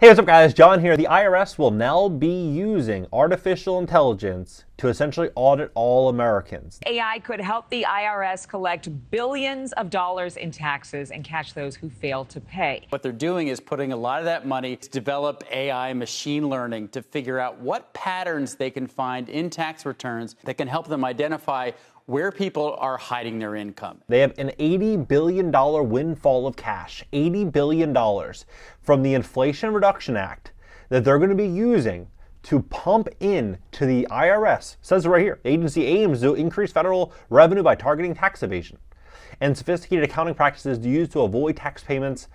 Hey, what's up guys? John here. The IRS will now be using artificial intelligence to essentially audit all Americans. AI could help the IRS collect billions of dollars in taxes and catch those who fail to pay. What they're doing is putting a lot of that money to develop AI machine learning to figure out what patterns they can find in tax returns that can help them identify where people are hiding their income. They have an $80 billion windfall of cash, $80 billion from the Inflation Reduction Act that they're going to be using to pump in to the IRS. It says it right here. The agency aims to increase federal revenue by targeting tax evasion and sophisticated accounting practices used to avoid tax payments.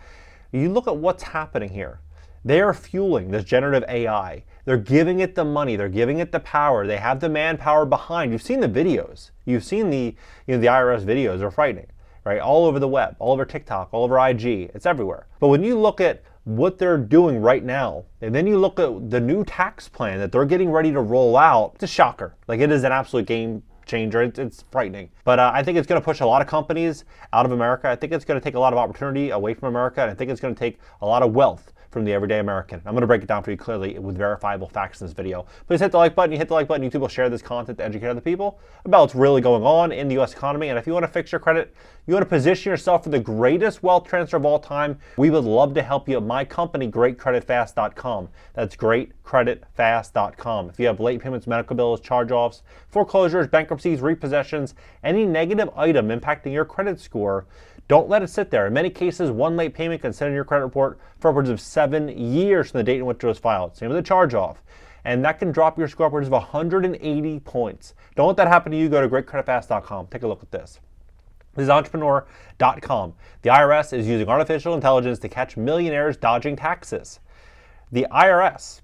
You look at what's happening here. They are fueling this generative AI. They're giving it the money. They're giving it the power. They have the manpower behind. You've seen the videos. You've seen the IRS videos. They're frightening, right? All over the web, all over TikTok, all over IG. It's everywhere. But when you look at what they're doing right now, and then you look at the new tax plan that they're getting ready to roll out, it's a shocker. Like, it is an absolute game changer. It's frightening. But I think it's going to push a lot of companies out of America. I think it's going to take a lot of opportunity away from America. And I think it's going to take a lot of wealth from the everyday American. I'm going to break it down for you clearly with verifiable facts in this video. Please hit the like button. You hit the like button, YouTube will share this content to educate other people about what's really going on in the U.S. economy. And if you want to fix your credit, you want to position yourself for the greatest wealth transfer of all time, we would love to help you at my company, GreatCreditFast.com. That's GreatCreditFast.com. If you have late payments, medical bills, charge-offs, foreclosures, bankruptcies, repossessions, any negative item impacting your credit score, don't let it sit there. In many cases, one late payment can sit in your credit report for upwards of 7 years from the date in which it was filed. Same with a charge-off. And that can drop your score upwards of 180 points. Don't let that happen to you. Go to GreatCreditFast.com. Take a look at this. This is entrepreneur.com. The IRS is using artificial intelligence to catch millionaires dodging taxes. The IRS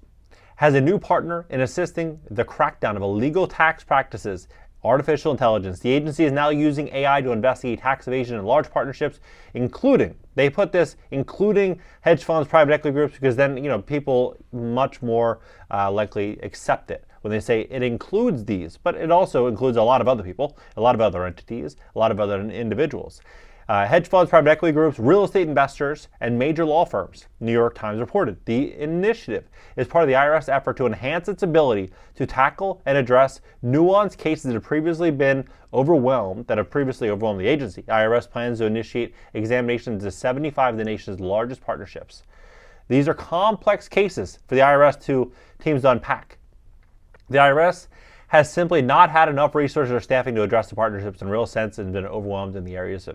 has a new partner in assisting the crackdown of illegal tax practices. Artificial intelligence. The agency is now using AI to investigate tax evasion in large partnerships, including hedge funds, private equity groups, because then people much more likely accept it when they say it includes these. But it also includes a lot of other people, a lot of other entities, a lot of other individuals. Hedge funds, private equity groups, real estate investors, and major law firms, New York Times reported. The initiative is part of the IRS effort to enhance its ability to tackle and address nuanced cases that have previously overwhelmed the agency. The IRS plans to initiate examinations into 75 of the nation's largest partnerships. These are complex cases for the IRS teams to unpack. The IRS has simply not had enough resources or staffing to address the partnerships in real sense and been overwhelmed in the areas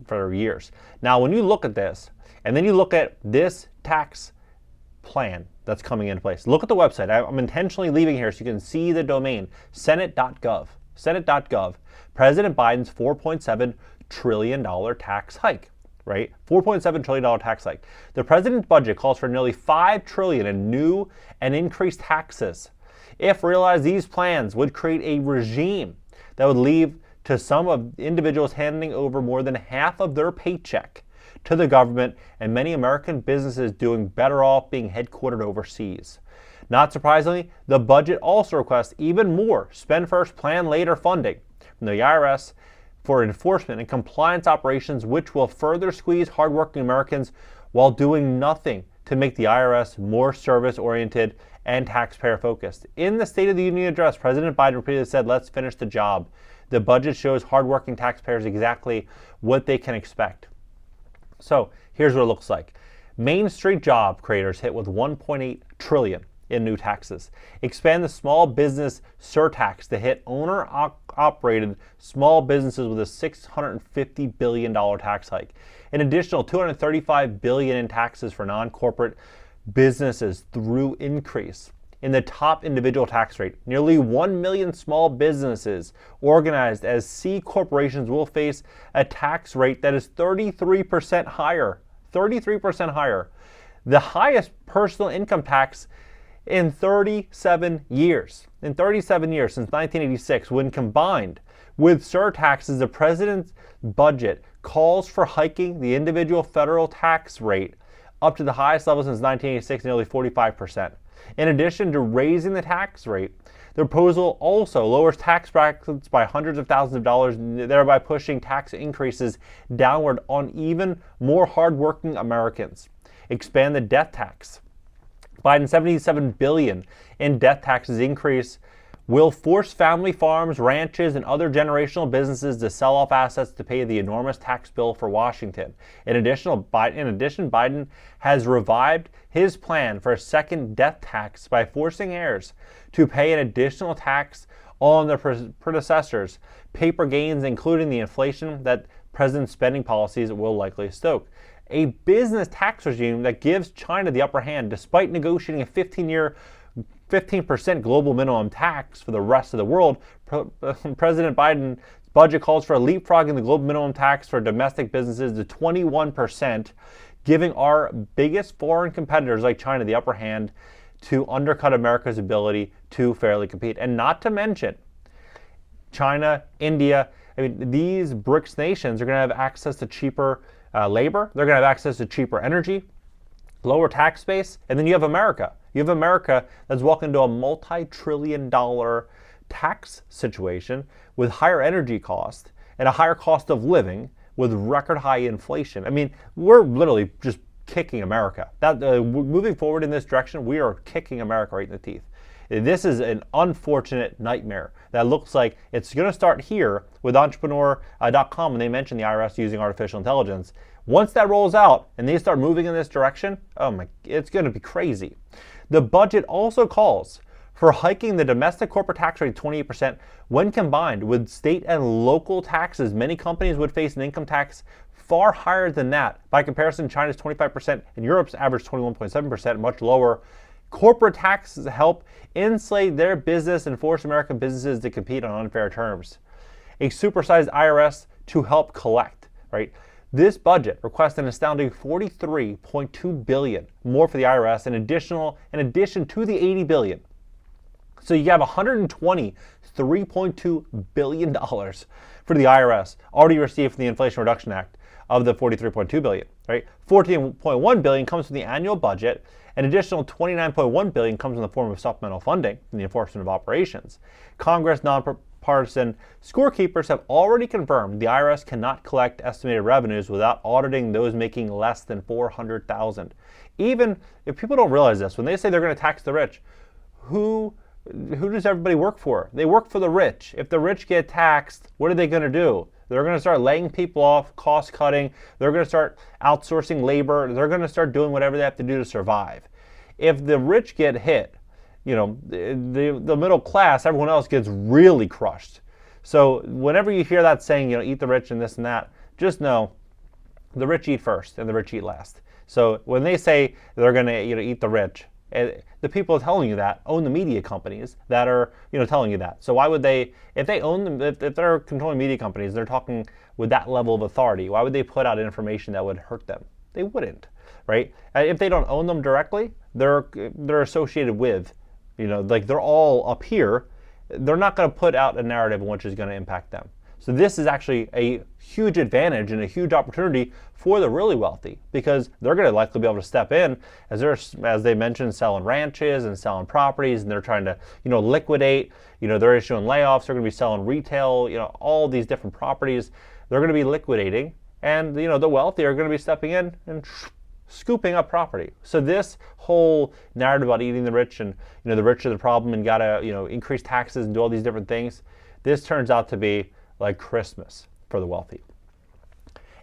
for years. Now, when you look at this, and then you look at this tax plan that's coming into place, look at the website. I'm intentionally leaving here so you can see the domain, senate.gov. Senate.gov. President Biden's $4.7 trillion tax hike, right? $4.7 trillion tax hike. The president's budget calls for nearly $5 trillion in new and increased taxes. If realized, these plans would create a regime that would leave to some of individuals handing over more than half of their paycheck to the government, and many American businesses doing better off being headquartered overseas. Not surprisingly, the budget also requests even more spend first, plan later funding from the IRS for enforcement and compliance operations, which will further squeeze hardworking Americans while doing nothing to make the IRS more service-oriented and taxpayer-focused. In the State of the Union address, President Biden repeatedly said, "Let's finish the job." The budget shows hardworking taxpayers exactly what they can expect. So here's what it looks like. Main Street job creators hit with $1.8 trillion in new taxes. Expand the small business surtax to hit owner-operated small businesses with a $650 billion tax hike. An additional $235 billion in taxes for non-corporate businesses through increase in the top individual tax rate. Nearly 1 million small businesses organized as C corporations will face a tax rate that is 33% higher. 33% higher. The highest personal income tax in 37 years. In 37 years, since 1986, when combined with surtaxes, the president's budget calls for hiking the individual federal tax rate up to the highest level since 1986, nearly 45%. In addition to raising the tax rate, the proposal also lowers tax brackets by hundreds of thousands of dollars, thereby pushing tax increases downward on even more hardworking Americans. Expand the death tax Biden's $77 billion in death taxes increase will force family farms, ranches, and other generational businesses to sell off assets to pay the enormous tax bill for Washington. In addition, Biden has revived his plan for a second death tax by forcing heirs to pay an additional tax on their predecessors' paper gains, including the inflation that President's spending policies will likely stoke. A business tax regime that gives China the upper hand despite negotiating a 15% global minimum tax for the rest of the world. President Biden's budget calls for a leapfrogging the global minimum tax for domestic businesses to 21%, giving our biggest foreign competitors like China the upper hand to undercut America's ability to fairly compete. And not to mention China, India, these BRICS nations are going to have access to cheaper labor. They're going to have access to cheaper energy, lower tax base, and then you have America. You have America that's walking into a multi-trillion-dollar tax situation with higher energy costs and a higher cost of living with record high inflation. We're literally just kicking America. Moving forward in this direction, we are kicking America right in the teeth. This is an unfortunate nightmare that looks like it's going to start here with entrepreneur.com when they mention the IRS using artificial intelligence. Once that rolls out and they start moving in this direction, it's going to be crazy. The budget also calls for hiking the domestic corporate tax rate to 28% when combined with state and local taxes. Many companies would face an income tax far higher than that. By comparison, China's 25% and Europe's average 21.7%, much lower. Corporate taxes help insulate their business and force American businesses to compete on unfair terms. A supersized IRS to help collect, right? This budget requests an astounding $43.2 billion more for the IRS, in addition to the $80 billion. So you have $123.2 billion for the IRS already received from the Inflation Reduction Act of the $43.2 billion, right? $14.1 billion comes from the annual budget. An additional $29.1 billion comes in the form of supplemental funding from the Enforcement of Operations. Congress nonpartisan scorekeepers have already confirmed the IRS cannot collect estimated revenues without auditing those making less than $400,000. Even if people don't realize this, when they say they're going to tax the rich, who does everybody work for? They work for the rich. If the rich get taxed, what are they going to do? They're going to start laying people off, cost cutting. They're going to start outsourcing labor. They're going to start doing whatever they have to do to survive. If the rich get hit, the middle class, everyone else gets really crushed. So whenever you hear that saying, eat the rich and this and that, just know the rich eat first and the rich eat last. So when they say they're going to eat the rich, the people telling you that own the media companies that are telling you that. So why would they, if they own them, if they're controlling media companies, they're talking with that level of authority, why would they put out information that would hurt them? They wouldn't, right? If they don't own them directly, they're associated with, they're all up here. They're not going to put out a narrative which is going to impact them. So this is actually a huge advantage and a huge opportunity for the really wealthy, because they're going to likely be able to step in as they mentioned, selling ranches and selling properties, and they're trying to liquidate. They're issuing layoffs. They're going to be selling retail. All these different properties. They're going to be liquidating, and the wealthy are going to be stepping in and scooping up property. So this whole narrative about eating the rich and the rich are the problem and gotta increase taxes and do all these different things, this turns out to be like Christmas for the wealthy.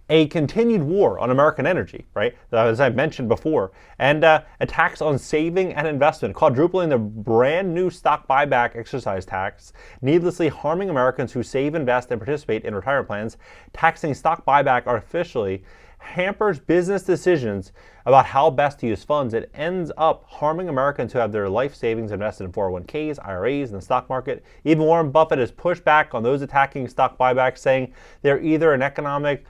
A continued war on American energy, right? As I mentioned before, and a tax on saving and investment, quadrupling the brand new stock buyback exercise tax, needlessly harming Americans who save, invest, and participate in retirement plans. Taxing stock buyback artificially hampers business decisions about how best to use funds. It ends up harming Americans who have their life savings invested in 401ks, IRAs, and the stock market. Even Warren Buffett has pushed back on those attacking stock buybacks, saying they're either economically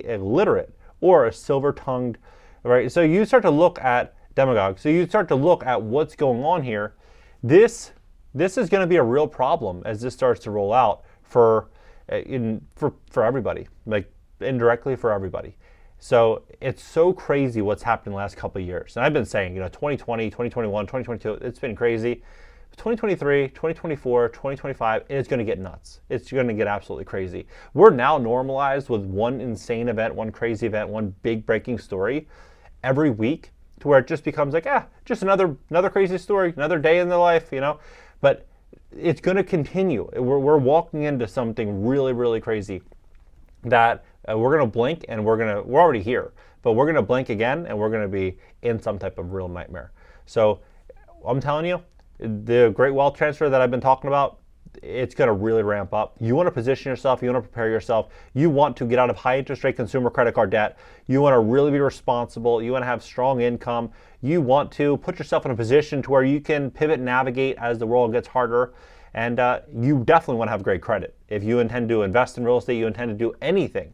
illiterate or a silver-tongued, right? So you start to look at demagogues. So you start to look at what's going on here. This is going to be a real problem as this starts to roll out for everybody, like indirectly for everybody. So it's so crazy what's happened in the last couple of years. And I've been saying, 2020, 2021, 2022, it's been crazy. 2023, 2024, 2025, it's going to get nuts. It's going to get absolutely crazy. We're now normalized with one insane event, one crazy event, one big breaking story every week to where it just becomes like, just another crazy story, another day in the life, But it's going to continue. We're walking into something really, really crazy that we're going to blink and we're already here, but we're going to blink again and we're going to be in some type of real nightmare. So I'm telling you, the great wealth transfer that I've been talking about, it's going to really ramp up. You want to position yourself. You want to prepare yourself. You want to get out of high interest rate consumer credit card debt. You want to really be responsible. You want to have strong income. You want to put yourself in a position to where you can pivot and navigate as the world gets harder. And you definitely want to have great credit. If you intend to invest in real estate, you intend to do anything,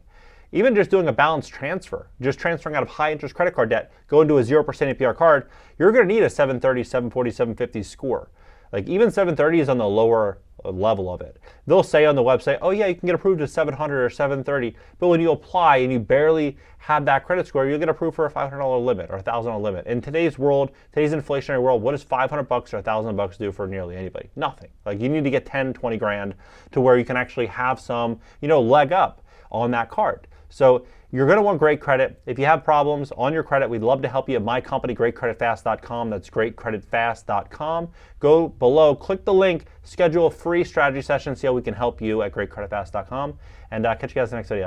even just doing a balance transfer, just transferring out of high interest credit card debt, go into a 0% APR card, you're going to need a 730, 740, 750 score. Like even 730 is on the lower level of it. They'll say on the website, oh yeah, you can get approved to 700 or 730, but when you apply and you barely have that credit score, you'll get approved for a $500 limit or a $1,000 limit. In today's world, today's inflationary world, what does $500 or $1,000 do for nearly anybody? Nothing. Like you need to get 10, 20 grand to where you can actually have some, leg up on that card. So you're going to want great credit. If you have problems on your credit, we'd love to help you at my company, greatcreditfast.com. That's greatcreditfast.com. Go below, click the link, schedule a free strategy session, see how we can help you at greatcreditfast.com. And catch you guys in the next video.